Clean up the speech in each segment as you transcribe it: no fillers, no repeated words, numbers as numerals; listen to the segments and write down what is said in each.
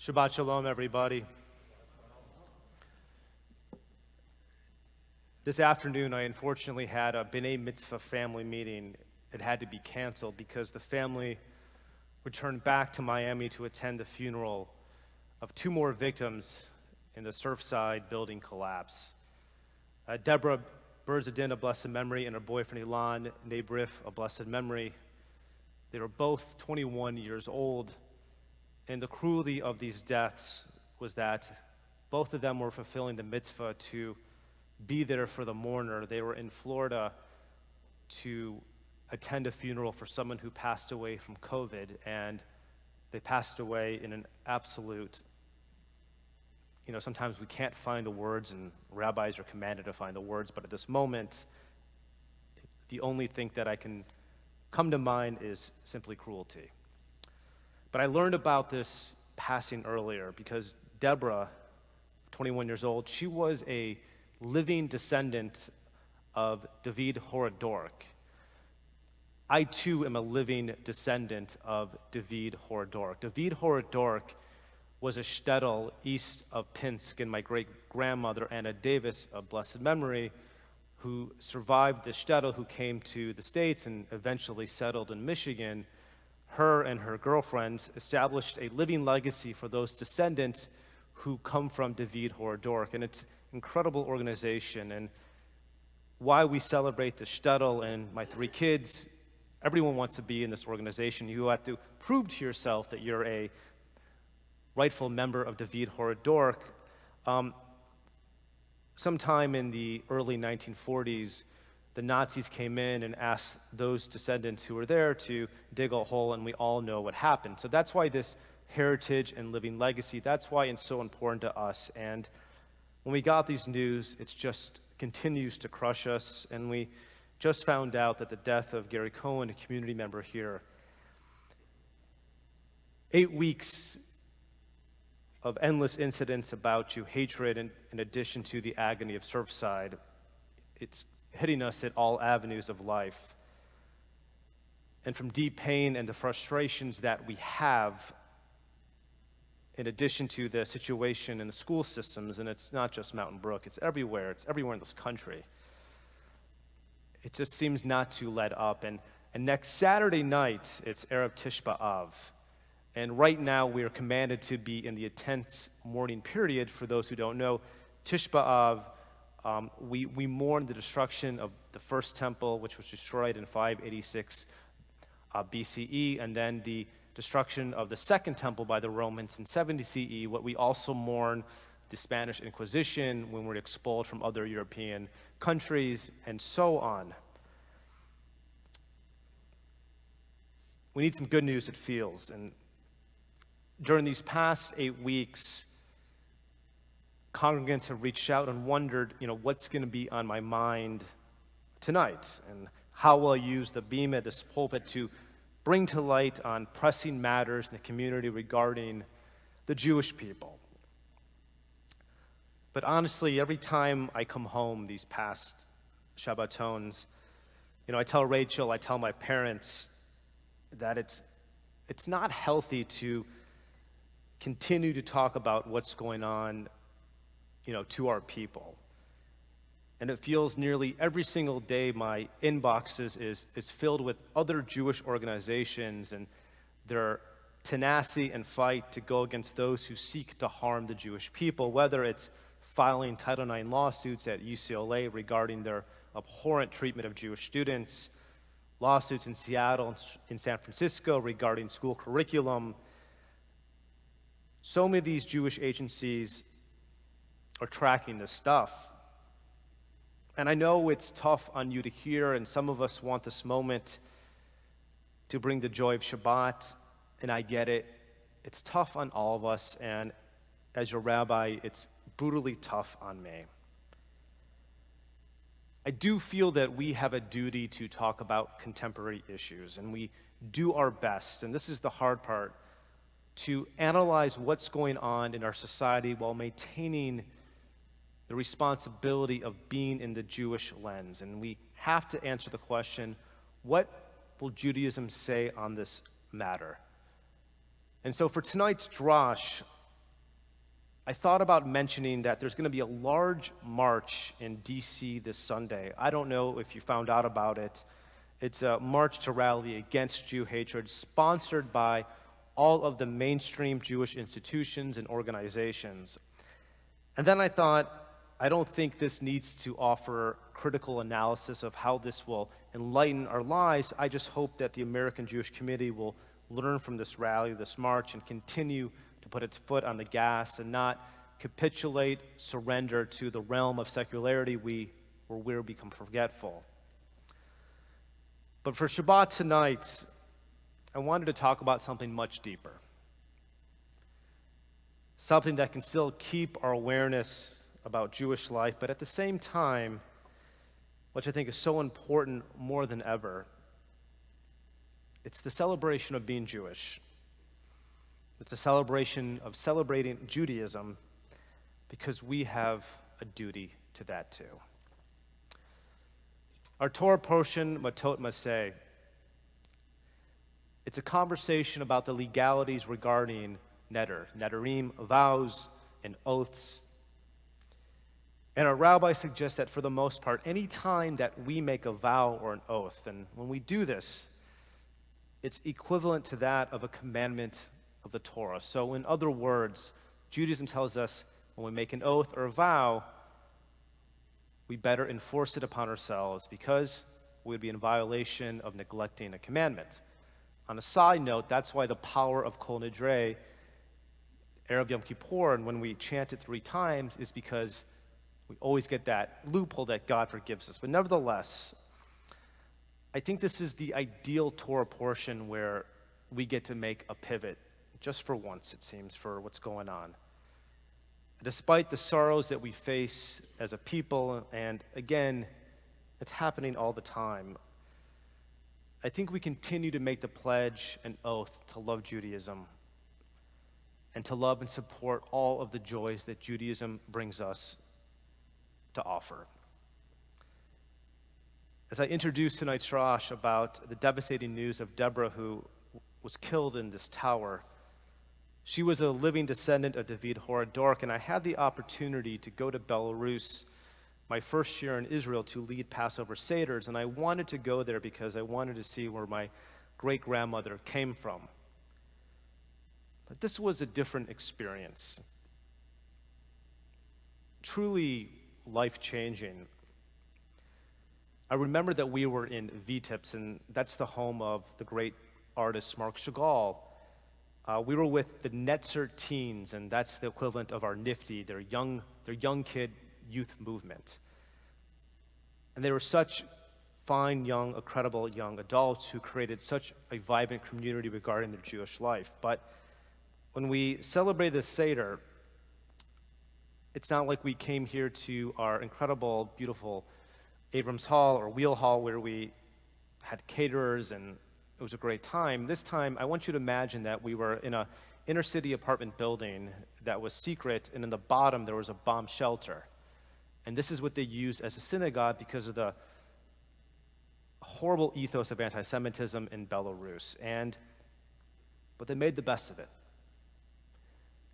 Shabbat Shalom, everybody. This afternoon, I unfortunately had a B'nai Mitzvah family meeting. It had to be canceled because the family returned back to Miami to attend the funeral of two more victims in the Surfside building collapse. Deborah Berzadin, of blessed memory, and her boyfriend Ilan Nebrif, of blessed memory. They were both 21 years old. And the cruelty of these deaths was that both of them were fulfilling the mitzvah to be there for the mourner. They were in Florida to attend a funeral for someone who passed away from COVID, and they passed away in an absolute, sometimes we can't find the words, and rabbis are commanded to find the words, but at this moment, the only thing that I can come to mind is simply cruelty. But I learned about this passing earlier because Deborah, 21 years old, she was a living descendant of David Horodork. I too am a living descendant of David Horodork. David Horodork was a shtetl east of Pinsk, and my great-grandmother, Anna Davis, of blessed memory, who survived the shtetl, who came to the States and eventually settled in Michigan. Her and her girlfriends established a living legacy for those descendants who come from David Horodork. And it's an incredible organization. And why we celebrate the shtetl and my three kids, everyone wants to be in this organization. You have to prove to yourself that you're a rightful member of David Horodork. Sometime in the early 1940s, the Nazis came in and asked those descendants who were there to dig a hole, and we all know what happened. So that's why this heritage and living legacy, that's why it's so important to us. And when we got these news, it just continues to crush us. And we just found out that the death of Gary Cohen, a community member here, 8 weeks of endless incidents about Jew hatred, in addition to the agony of Surfside, it's hitting us at all avenues of life. And from deep pain and the frustrations that we have, in addition to the situation in the school systems, and it's not just Mountain Brook, it's everywhere in this country. It just seems not to let up. And next Saturday night, it's Erev Tish B'Av. And right now, we are commanded to be in the intense mourning period. For those who don't know, Tish B'Av, we mourn the destruction of the first temple, which was destroyed in 586 BCE, and then the destruction of the second temple by the Romans in 70 CE. What we also mourn the Spanish Inquisition, when we were expelled from other European countries, and so on. We need some good news, it feels. And during these past 8 weeks, congregants have reached out and wondered, what's going to be on my mind tonight, and how will I use the bima, this pulpit, to bring to light on pressing matters in the community regarding the Jewish people. But honestly, every time I come home these past Shabbatons, I tell Rachel, I tell my parents that it's not healthy to continue to talk about what's going on to our people. And it feels nearly every single day my inboxes is filled with other Jewish organizations and their tenacity and fight to go against those who seek to harm the Jewish people, whether it's filing Title IX lawsuits at UCLA regarding their abhorrent treatment of Jewish students, lawsuits in Seattle and in San Francisco regarding school curriculum. So many of these Jewish agencies are tracking this stuff. And I know it's tough on you to hear, and some of us want this moment to bring the joy of Shabbat, and I get it. It's tough on all of us, and as your rabbi, it's brutally tough on me. I do feel that we have a duty to talk about contemporary issues, and we do our best, and this is the hard part, to analyze what's going on in our society while maintaining the responsibility of being in the Jewish lens. And we have to answer the question, what will Judaism say on this matter? And so for tonight's drash, I thought about mentioning that there's going to be a large march in D.C. this Sunday. I don't know if you found out about it. It's a march to rally against Jew hatred, sponsored by all of the mainstream Jewish institutions and organizations. And then I thought, I don't think this needs to offer critical analysis of how this will enlighten our lives. I just hope that the American Jewish community will learn from this rally, this march, and continue to put its foot on the gas and not capitulate, surrender to the realm of secularity where we become forgetful. But for Shabbat tonight, I wanted to talk about something much deeper. Something that can still keep our awareness about Jewish life, but at the same time, which I think is so important more than ever, it's the celebration of being Jewish. It's a celebration of celebrating Judaism because we have a duty to that too. Our Torah portion, Matot Maseh, it's a conversation about the legalities regarding neder, nederim, vows, and oaths. And our rabbi suggests that for the most part, any time that we make a vow or an oath, and when we do this, it's equivalent to that of a commandment of the Torah. So in other words, Judaism tells us when we make an oath or a vow, we better enforce it upon ourselves because we would be in violation of neglecting a commandment. On a side note, that's why the power of Kol Nidre, Erev Yom Kippur, and when we chant it 3 times, is because we always get that loophole that God forgives us. But nevertheless, I think this is the ideal Torah portion where we get to make a pivot, just for once, it seems, for what's going on. Despite the sorrows that we face as a people, and again, it's happening all the time, I think we continue to make the pledge and oath to love Judaism and to love and support all of the joys that Judaism brings us to offer. As I introduced tonight's Rosh about the devastating news of Deborah, who was killed in this tower, she was a living descendant of David Horodork, and I had the opportunity to go to Belarus my first year in Israel to lead Passover Seders, and I wanted to go there because I wanted to see where my great-grandmother came from. But this was a different experience. Truly life-changing. I remember that we were in Vitebsk, and that's the home of the great artist Marc Chagall. We were with the Netzer teens, and that's the equivalent of our NIFTY, their young kid youth movement. And they were such fine, young, incredible young adults who created such a vibrant community regarding their Jewish life. But when we celebrated the Seder, it's not like we came here to our incredible, beautiful Abrams Hall or Wheel Hall where we had caterers and it was a great time. This time, I want you to imagine that we were in an inner city apartment building that was secret, and in the bottom there was a bomb shelter. And this is what they used as a synagogue because of the horrible ethos of anti-Semitism in Belarus. But they made the best of it.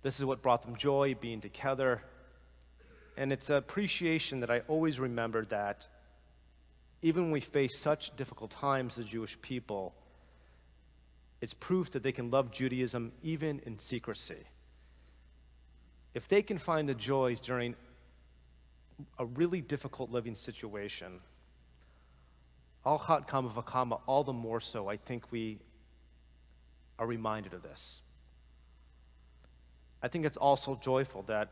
This is what brought them joy, being together. And it's an appreciation that I always remember that even when we face such difficult times as Jewish people, it's proof that they can love Judaism even in secrecy. If they can find the joys during a really difficult living situation, al chat kama v'kama, all the more so, I think we are reminded of this. I think it's also joyful that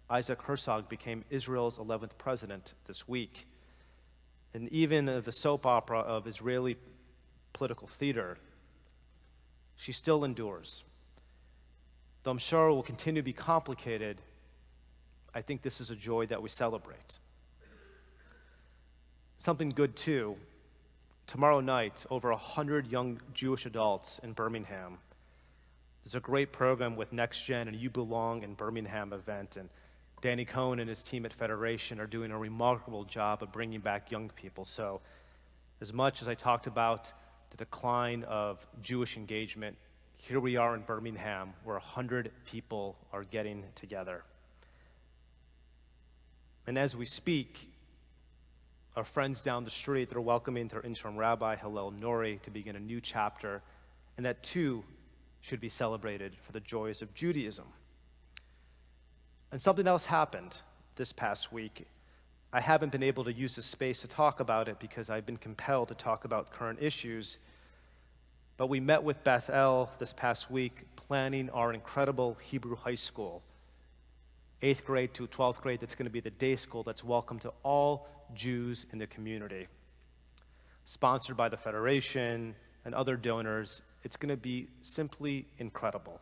Isaac Herzog became Israel's 11th president this week. And even the soap opera of Israeli political theater, she still endures. Though I'm sure it will continue to be complicated, I think this is a joy that we celebrate. Something good too, tomorrow night, over 100 young Jewish adults in Birmingham. There's a great program with Next Gen and You Belong in Birmingham event, and Danny Cohen and his team at Federation are doing a remarkable job of bringing back young people. So as much as I talked about the decline of Jewish engagement here we are in Birmingham, where 100 people are getting together. And as we speak, our friends down the street, they're welcoming their interim rabbi, Hillel Nori, to begin a new chapter, and that too should be celebrated for the joys of Judaism. And something else happened this past week. I haven't been able to use this space to talk about it because I've been compelled to talk about current issues. But we met with Beth-El this past week, planning our incredible Hebrew high school, 8th grade to 12th grade. That's going to be the day school that's welcome to all Jews in the community. Sponsored by the Federation and other donors, it's going to be simply incredible.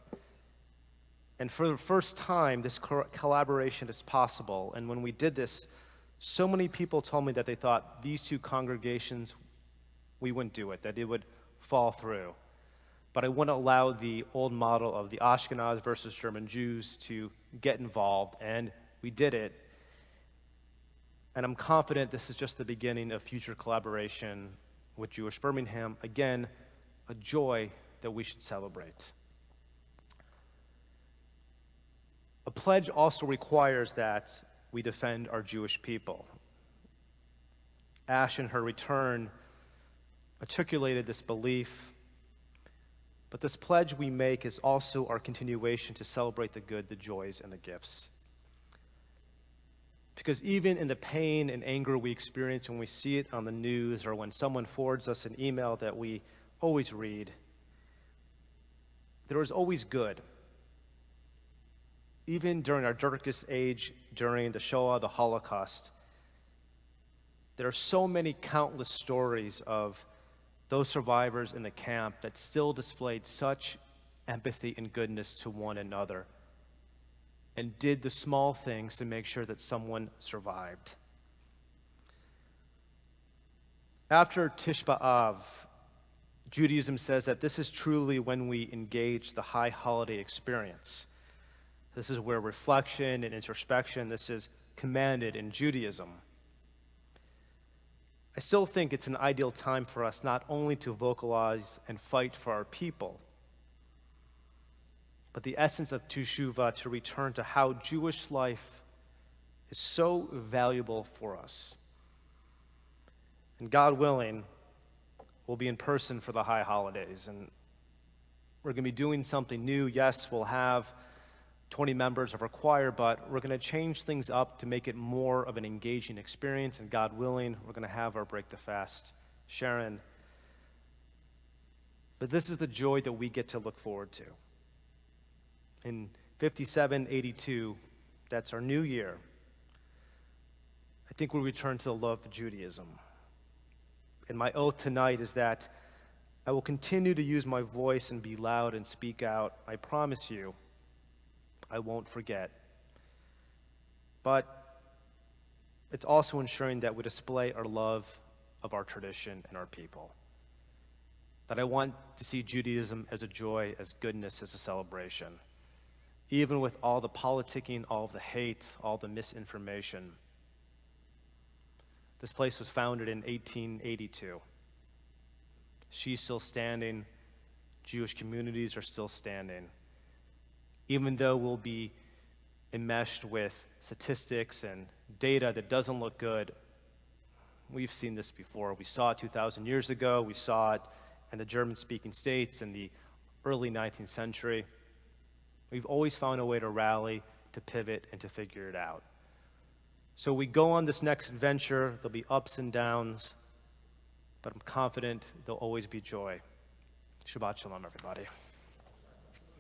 And for the first time, this collaboration is possible. And when we did this, so many people told me that they thought these two congregations, we wouldn't do it, that it would fall through. But I wouldn't allow the old model of the Ashkenaz versus German Jews to get involved, and we did it. And I'm confident this is just the beginning of future collaboration with Jewish Birmingham. Again, a joy that we should celebrate. A pledge also requires that we defend our Jewish people. Ash, in her return, articulated this belief, but this pledge we make is also our continuation to celebrate the good, the joys, and the gifts. Because even in the pain and anger we experience when we see it on the news or when someone forwards us an email that we always read, there is always good. Even during our darkest age, during the Shoah, the Holocaust, there are so many countless stories of those survivors in the camp that still displayed such empathy and goodness to one another and did the small things to make sure that someone survived. After Tish B'Av, Judaism says that this is truly when we engage the high holiday experience. This is where reflection and introspection, this is commanded in Judaism. I still think it's an ideal time for us not only to vocalize and fight for our people, but the essence of Teshuvah, to return to how Jewish life is so valuable for us. And God willing, we'll be in person for the high holidays, and we're going to be doing something new. Yes, we'll have 20 members of our choir, but we're going to change things up to make it more of an engaging experience, and God willing, we're going to have our Break the Fast Sharon. But this is the joy that we get to look forward to. In 5782, that's our new year, I think we'll return to the love of Judaism. And my oath tonight is that I will continue to use my voice and be loud and speak out. I promise you, I won't forget. But it's also ensuring that we display our love of our tradition and our people. That I want to see Judaism as a joy, as goodness, as a celebration. Even with all the politicking, all of the hate, all the misinformation. This place was founded in 1882. She's still standing. Jewish communities are still standing. Even though we'll be enmeshed with statistics and data that doesn't look good, we've seen this before. We saw it 2,000 years ago. We saw it in the German-speaking states in the early 19th century. We've always found a way to rally, to pivot, and to figure it out. So we go on this next adventure. There'll be ups and downs, but I'm confident there'll always be joy. Shabbat shalom, everybody.